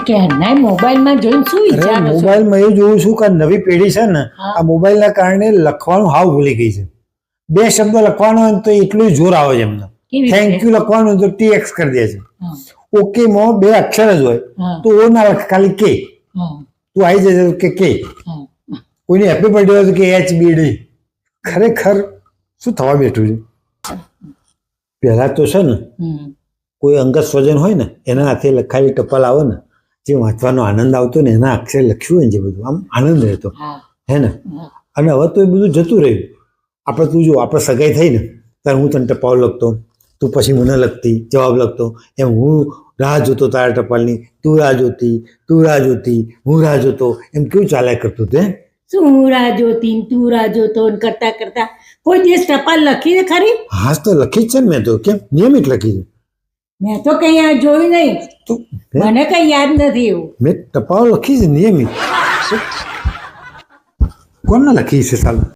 ક્યારના મોબાઈલમાં જોઈને શું વિચારો છો? મોબાઈલમાં એવું જોઉં છું કે નવી પેઢી છે ને આ મોબાઈલના કારણે લખવાનું હાવ ભૂલી ગઈ છે. બે શબ્દ લખવાનો હોય તો એટલું જોર આવે છે એમને. થેન્ક યુ લખવાનું હોય તો TX કરી દે છે. ઓકે માં બે અક્ષર જ હોય તો ઓ ના લખ, ખાલી કે. તું આવી જશે કે કોઈને હેપી બર્થડે હોય તો કે HBD. ખરેખર શું થવા બેઠું છે? પહેલા તો છે ને કોઈ અંગત સ્વજન હોય ને એના હાથે લખાયેલી ટપાલ આવે ને જે વાંચવાનો આનંદ આવતો ને એના અક્ષર લખ્યું હોય ને જે બધું આમ આનંદ રહેતો હે ને. અને હવે તો એ બધું જતું રહ્યું. આપણે તું જો આપણે સગાઈ થઈ ને ત્યારે હું તને ટપાલ લખતો, તું પછી મને લખતી જવાબ લખતો, એમ હું રાહ જોતો તારા ટપાલની, તું રાહ જોતી, તું રાહ જોતી, હું રાહ જોતો, એમ કેવું ચાલ્યા કરતું તે. શું હું રાહ જોતી તું રાહ જોતો કરતા કરતા કોઈ દિવસ ટપાલ લખી ને ખરી? હા તો લખી જ છે ને મેં તો. કેમ? નિયમિત લખી છે મેં તો કઈ આ જોયું નહીં, મને કઈ યાદ નથી એવું. મેં ટપાલ લખી છે નિયમિત. કોને લખી છે સાલું?